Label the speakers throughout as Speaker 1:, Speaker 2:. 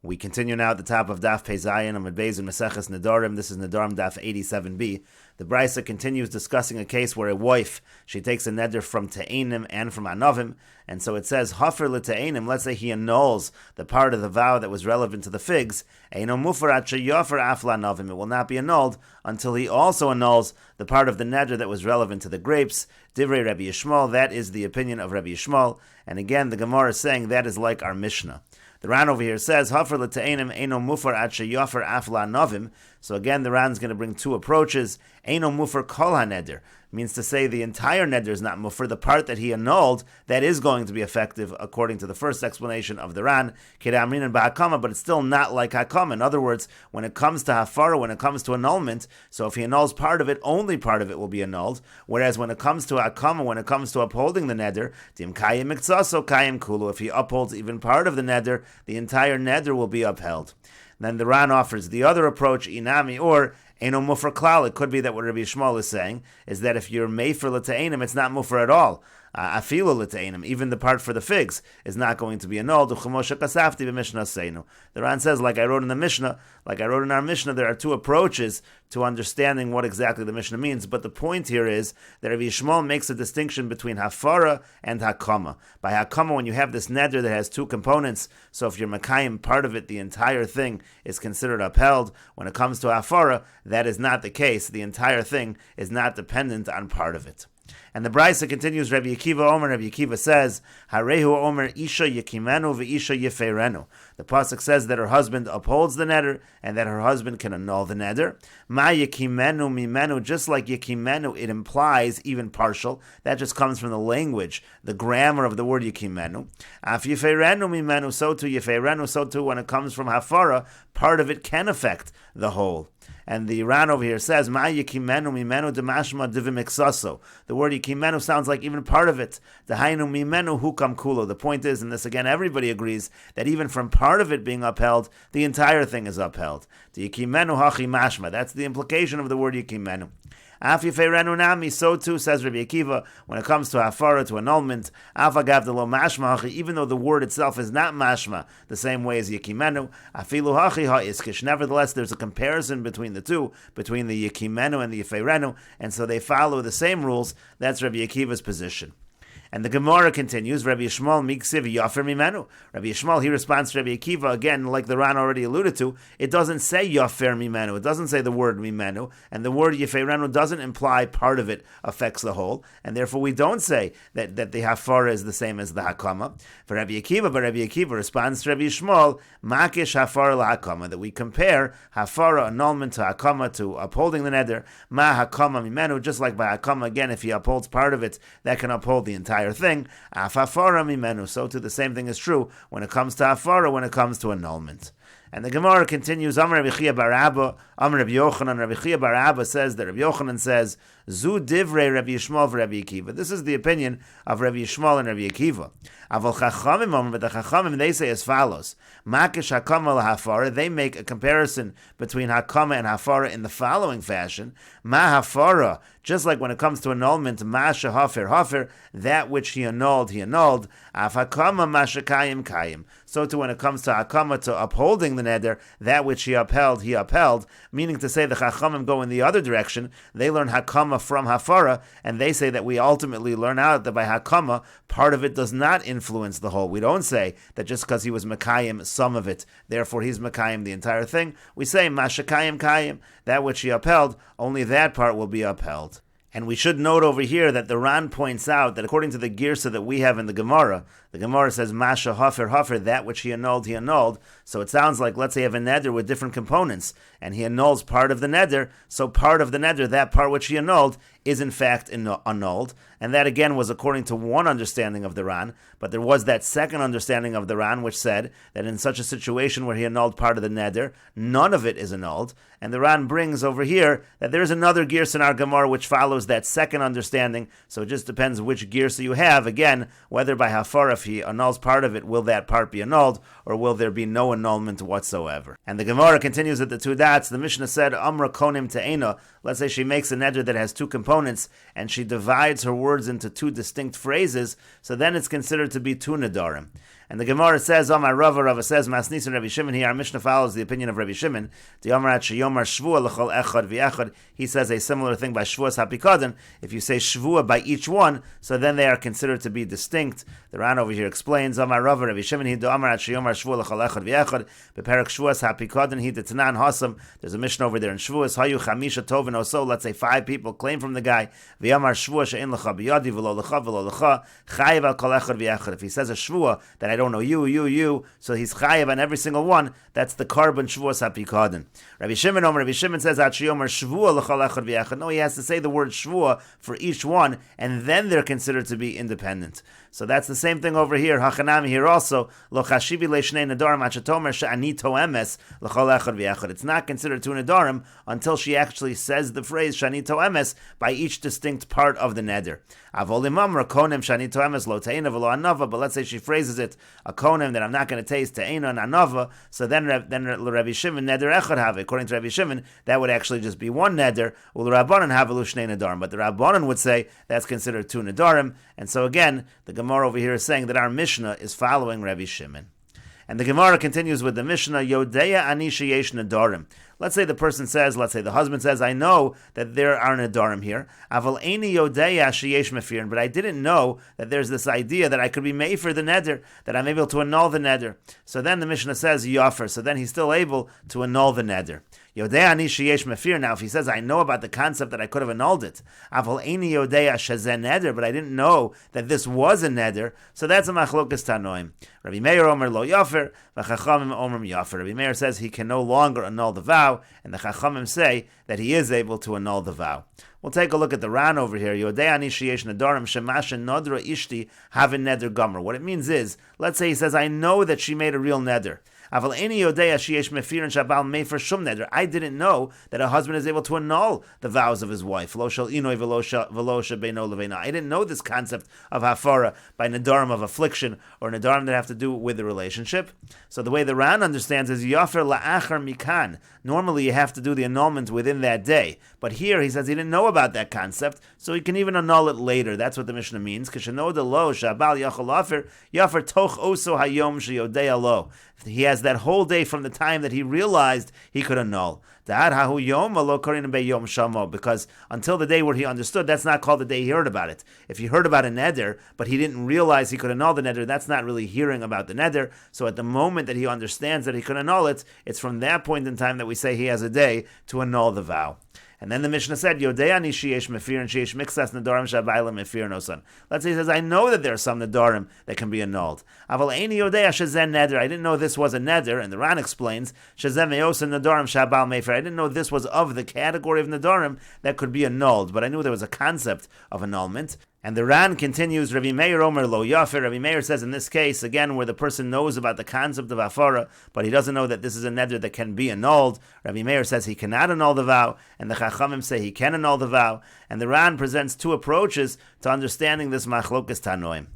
Speaker 1: We continue now at the top of Daf Zayin Amud Beis in Meseches Nedarim. This is Nedarim Daf 87b. The Brisa continues discussing a case where a wife, she takes a neder from Te'enim and from Anavim, and so it says, Hafer l'Te'enim, let's say he annuls the part of the vow that was relevant to the figs, Eino mufar at sheyofer af la'anavim, it will not be annulled until he also annuls the part of the neder that was relevant to the grapes. Divrei Rabbi Yishmael, that is the opinion of Rabbi Yishmael, and again the Gemara is saying that is like our Mishnah. The Ran over here says, Hafer l'Te'enim eino mufar at sheyofer af la'anavim. So again, the Ran's going to bring two approaches. Eino mufar kol ha-neder means to say the entire neder is not mufar. The part that he annulled, that is going to be effective according to the first explanation of the Ran, Kedamrin and Ba'akama, but it's still not like Hakama. In other words, when it comes to Hafara, when it comes to annulment, so if he annuls part of it, only part of it will be annulled. Whereas when it comes to Hakama, when it comes to upholding the neder, Dim Kayim Miktzaso Kayim Kulu, if he upholds even part of the neder, the entire neder will be upheld. Then the Ran offers the other approach, Inami, or Eino Mufar Klal. It could be that what Rabbi Yishmael is saying is that if you're Mefer L'Te'enim, it's not Mufar at all. Afilu L'Te'enim, even the part for the figs, is not going to be annulled. The Ran says, like I wrote in the Mishnah, like I wrote in our Mishnah, there are two approaches to understanding what exactly the Mishnah means. But the point here is that Rabbi Yishmael makes a distinction between Hafara and Hakama. By Hakama, when you have this neder that has two components, so if you're Makayim, part of it, the entire thing is considered upheld. When it comes to Hafara, that is not the case. The entire thing is not dependent on part of it. And the Brisa continues, Rabbi Akiva Omer, Rabbi Akiva says, Harehu Omer Isha Yekimenu v'Isha Yeferenu. The Pasuk says that her husband upholds the neder, and that her husband can annul the neder. Ma Yekimenu Mimenu, just like Yekimenu, it implies even partial. That just comes from the language, the grammar of the word Yekimenu. Af Yeferenu Mimenu, so too Yeferenu, so too when it comes from Hafara, part of it can affect the whole. And the Ran over here says, Ma yikimenu mimenu demashma divimiksaso. The word yikimenu sounds like even part of it. Dehainu mimenu hukam kulo. The point is, and this again everybody agrees, that even from part of it being upheld, the entire thing is upheld. The yikimenu hachi mashma. That's the implication of the word yikimenu. Af Yeferenu nami, so too says Rabbi Akiva, when it comes to Hafara, to annulment, Af agav lo mashma hachi, even though the word itself is not mashma, the same way as Yekimenu, Afilu hachi ha-iskish. Nevertheless, there's a comparison between the two, between the Yekimenu and the Yeferenu, and so they follow the same rules. That's Rabbi Akiva's position. And the Gemara continues, Rabbi Yishmael miksiv yafer mimenu. Rabbi Yishmael, he responds to Rabbi Akiva, again, like the Ran already alluded to, it doesn't say yafer mimenu, it doesn't say the word mimenu, and the word yeferenu doesn't imply part of it affects the whole, and therefore we don't say that the hafara is the same as the hakama. For Rabbi Akiva, but Rabbi Akiva responds to Rabbi Yishmael, makish hafara la-hakama, that we compare hafara, annulment, to hakama, to upholding the neder, ma hakama mimenu, just like by hakama, again, if he upholds part of it, that can uphold the entire thing. Afafara mimenu. So too the same thing is true when it comes to hafara, when it comes to annulment. And the Gemara continues, Amar Rabbi Chia bar Abba, Amar Rabbi Yochanan. Rabbi Chia bar Abba says that Rabbi Yochanan says, Zu divrei Rabbi Yishmael v'Rabbi Akiva. This is the opinion of Rabbi Yishmael and Rabbi Akiva. Aval Chachamim, but the Chachamim, they say as follows, Makish Hakama lahafara, they make a comparison between Hakama and Hafara in the following fashion, Ma Hafara, just like when it comes to annulment, Ma shehafer hafer, that which he annulled, Af Hakama ma shekayim kayim. So too when it comes to Hakama, to upholding the neder, that which he upheld, meaning to say the Chachamim go in the other direction, they learn Hakama from Hafara, and they say that we ultimately learn out that by Hakama, part of it does not influence the whole. We don't say that just because he was Mekayim some of it, therefore he's Mekayim the entire thing. We say Mashakayim Kayim, that which he upheld, only that part will be upheld. And we should note over here that the Ran points out that according to the Girsa that we have in the Gemara says, Masha hafer, that which he annulled. So it sounds like, let's say you have a neder with different components, and he annuls part of the neder, so part of the neder, that part which he annulled, is in fact annulled. And that again was according to one understanding of the Ran, but there was that second understanding of the Ran which said that in such a situation where he annulled part of the neder, none of it is annulled. And the Ran brings over here that there is another Girsa in our Gemara which follows that second understanding, so it just depends which Girsa you have. Again, whether by Hafara, if he annuls part of it, will that part be annulled, or will there be no annulment whatsoever? And the Gemara continues at the two dots. The Mishnah said, Amra konim te'ena. Let's say she makes a neder that has two components, and she divides her words into two distinct phrases, so then it's considered to be two nedarim. And the Gemara says, Amar Rava says, Masnis and Rabbi Shimon here. Our Mishnah follows the opinion of Rabbi Shimon. The Amar Sheyomar Shvua l'chol echad v'echad. He says a similar thing by Shvuas hapikadon. If you say Shvua by each one, so then they are considered to be distinct. The Ran over here explains, Amar Rava Rabbi Shimon he the Amar Sheyomar Shvua l'chol echad v'echad. Beperak Shvuas hapikadon he the Tanan Hasam. There's a Mishnah over there in Shvuas. Hayu chamisha tov and oso. Let's say 5 people claim from the guy. V'Amar Shvua she'en l'cha b'yadi v'lo l'cha chayiv al kol echad v'echad. If he says a Shvua that I don't know you, so he's chayiv on every single one. That's the carbon Shvuas hapikadon. Rabbi Shimon says at Sheyomar Shvua l'chol echad v'echad. No, he has to say the word Shvua for each one, and then they're considered to be independent. So that's the same thing over here. Hachanami here also. Lo chashivi le'shnei nedarim achatomer she'ani toemes l'chol echad v'echad. It's not considered two nedarim until she actually says the phrase shani toemes by each distinct part of the neder. Avolimam rakonim shani toemes lo teina v'lo anava. But let's say she phrases it a konim that I'm not going to taste teina and anava. So then Rabbi Shimon neder echad have. According to Rabbi Shimon, that would actually just be one neder. Ul Rabbanan have shnei nedarim. But the Rabbanan would say that's considered two nedarim. And so again, the Gemara over here is saying that our Mishnah is following Rabbi Shimon. And the Gemara continues with the Mishnah, Yodeya ani sheyesh nedarim. Let's say the husband says, I know that there are nedarim here. Aval eini yodeya sheyesh mefirin. But I didn't know that there's this idea that I could be made for the neder, that I'm able to annul the neder. So then the Mishnah says, Yofer. So then he's still able to annul the neder. Yodeya ani sheyesh mefir. Now, if he says, I know about the concept that I could have annulled it, Aval eini yodeya shezen neder, but I didn't know that this was a neder, so that's a machlokas tanoim. Rabbi Meir omer lo yofer, v'chachamim omer yofer. Rabbi Meir says he can no longer annul the vow, and the chachamim say that he is able to annul the vow. We'll take a look at the Ran over here. Yodei ani sheyesh nedarim shemashen nodra ishti havin neder gomer. What it means is, let's say he says, I know that she made a real neder. I didn't know that a husband is able to annul the vows of his wife. I didn't know this concept of hafara by nedarim of affliction or nedarim that have to do with the relationship. So the way the Ran understands is yafer la'achar mikan. Normally you have to do the annulment within that day. But here he says he didn't know about that concept, so he can even annul it later. That's what the Mishnah means. He has that whole day from the time that he realized he could annul. Because until the day where he understood, that's not called the day he heard about it. If he heard about a neder, but he didn't realize he could annul the neder, that's not really hearing about the neder. So at the moment that he understands that he could annul it, it's from that point in time that we say he has a day to annul the vow. And then the Mishnah said, Yodeani sheyesh mefir and sheyesh mixas nedarim shabayla mefir nosan. Let's say he says, I know that there are some nedarim that can be annulled. Aval eini yodea shezen neder. I didn't know this was a neder. And the Ran explains, shezen meosa nedarim shabal mefir. I didn't know this was of the category of nedarim that could be annulled, but I knew there was a concept of annulment. And the Ran continues, Rabbi Meir omer lo yafer. Rabbi Meir says in this case, again, where the person knows about the concept of afara, but he doesn't know that this is a neder that can be annulled. Rabbi Meir says he cannot annul the vow, and the Chachamim say he can annul the vow. And the Ran presents two approaches to understanding this machlokas tanoim.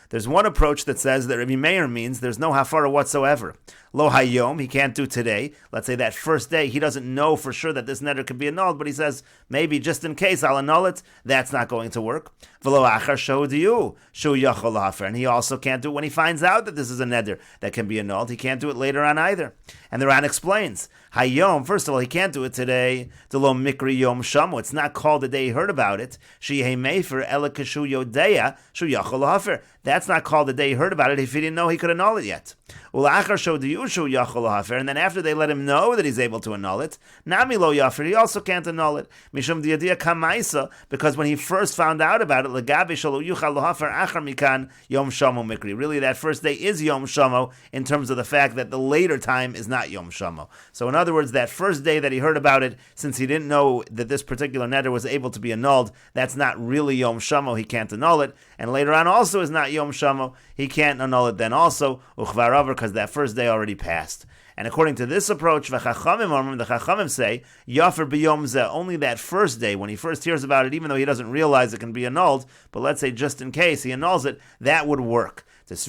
Speaker 1: There's one approach that says that Rabbi Meir means there's no hafara whatsoever. Lo hayom, he can't do today. Let's say that first day, he doesn't know for sure that this neder could be annulled, but he says, maybe just in case I'll annul it. That's not going to work. V'lo achar shodiyu, shu yachol hafer. And he also can't do it when he finds out that this is a neder that can be annulled. He can't do it later on either. And the Ran explains, hayom, first of all, he can't do it today. Delo mikri yom shamu. It's not called the day he heard about it. Shehei mefer ela kashu yodeya, shu yachol hafer. That's not called the day he heard about it if he didn't know he could annul it yet. And then after they let him know that he's able to annul it, Nami lo yafer, he also can't annul it. Mishum diyadia kamaisa, because when he first found out about it, legabe shalo yuchal lohafer achar mikan yom shamo mikri. Really, that first day is yom shamo in terms of the fact that the later time is not yom shamo. So in other words, that first day that he heard about it, since he didn't know that this particular neder was able to be annulled, that's not really yom shamo, he can't annul it. And later on also is not yom shamo, he can't annul it then also, uchvaraver, because that first day already passed. And according to this approach, the Chachamim say, Yafer b'yom zeh, only that first day, when he first hears about it, even though he doesn't realize it can be annulled, but let's say just in case he annuls it, that would work. Because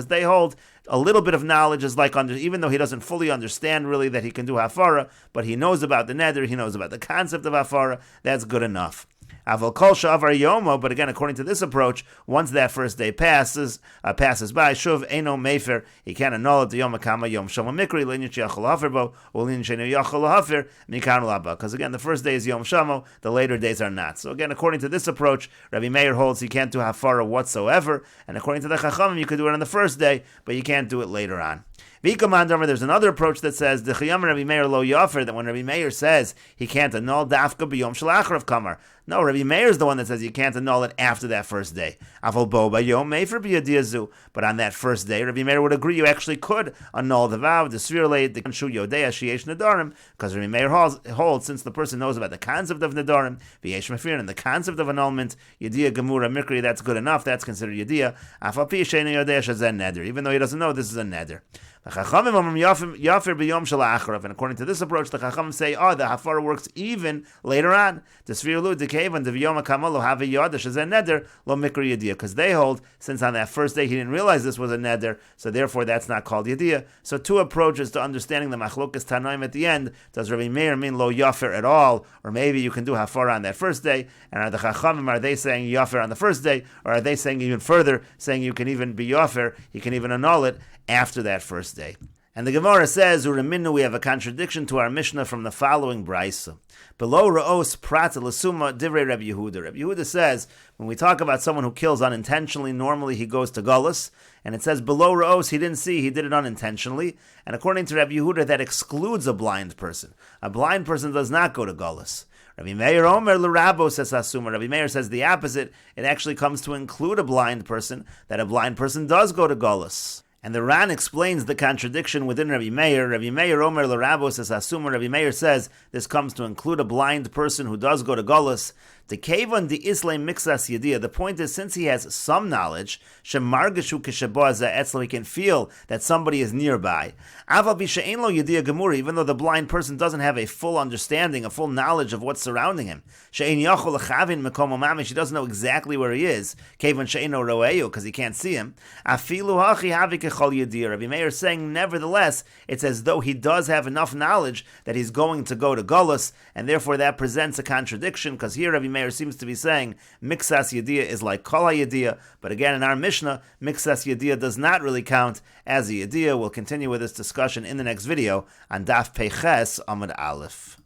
Speaker 1: they hold a little bit of knowledge is like, even though he doesn't fully understand really that he can do hafara, but he knows about the neder, he knows about the concept of hafara, that's good enough. Aval kol sha'avar yomo, but again, according to this approach, once that first day passes by, shuv eno mefer, he can't annul it the yom kama yom shama mikri linyan sheyachol hafer bo ulin sheinu yachol hafer mikan laba. Because again, the first day is yom shamo, the later days are not. So again, according to this approach, Rabbi Meir holds he can't do hafara whatsoever, and according to the Chachamim, you could do it on the first day, but you can't do it later on. There's another approach that says the Chiyam Rabbi Meir lo yafer, that when Rabbi Meir says he can't annul dafka b'yom shalacharav kamar. No, Rabbi Meir is the one that says you can't annul it after that first day. Avol bo b'yom mefer b'yadiyazu. But on that first day, Rabbi Meir would agree you actually could annul the vow, the svirle, the kanshu yodea sheyesh nedarim, because Rabbi Meir holds since the person knows about the concept of nedarim, v'yesh mefir, and the concept of annulment, yadiya gemura mikri, that's good enough, that's considered yadiya. Afal pi sheinu yodea shazen neder, even though he doesn't know this is a neder. And according to this approach, the Chachamim say, the hafara works even later on. Because they hold, since on that first day he didn't realize this was a neder, so therefore that's not called yadiyah. So two approaches to understanding the machlokas tanoim at the end. Does Rabbi Meir mean lo yafer at all? Or maybe you can do hafara on that first day? And are the Chachamim, are they saying yafer on the first day? Or are they saying even further, saying you can even be yafer, you can even annul it after that first day? And the Gemara says, Uraminu, we have a contradiction to our Mishnah from the following brisa. Below Ra'os Prat L'Suma Divrei Rabbi Yehuda. Rabbi Yehuda says, when we talk about someone who kills unintentionally, normally he goes to Gullus, and it says below Ra'os, he didn't see, he did it unintentionally, and according to Rabbi Yehuda, that excludes a blind person. A blind person does not go to Gullus. Rabbi Meir Omer L'Rabo says Asuma. Rabbi Meir says the opposite. It actually comes to include a blind person, that a blind person does go to Gullus. And the Ran explains the contradiction within Rabbi Meir. Rabbi Meir Omer L'Rabo says Asuma. Rabbi Meir says this comes to include a blind person who does go to Gullus. The Kevon the Islam Mixas Yediyah. The point is, since he has some knowledge, Shemargeshu Kishaboza Etzlo, he can feel that somebody is nearby. Aval B'She'en Lo Yediyah Gemuri, even though the blind person doesn't have a full understanding, a full knowledge of what's surrounding him. She'en Yachol Lechavin Mekom Mamish, he doesn't know exactly where he is. Kevon She'en Lo Roeyu, because he can't see him. Afilu Hachi Havi Kechol Yediyah. Rabbi Meir is saying, nevertheless, it's as though he does have enough knowledge that he's going to go to Gullus, and therefore that presents a contradiction, because here Rabbi Meir seems to be saying Mixas Yediyah is like Kol HaYediyah, but again in our Mishnah, Mixas Yediyah does not really count as a Yediyah. We'll continue with this discussion in the next video on Daf Peches Amud Aleph.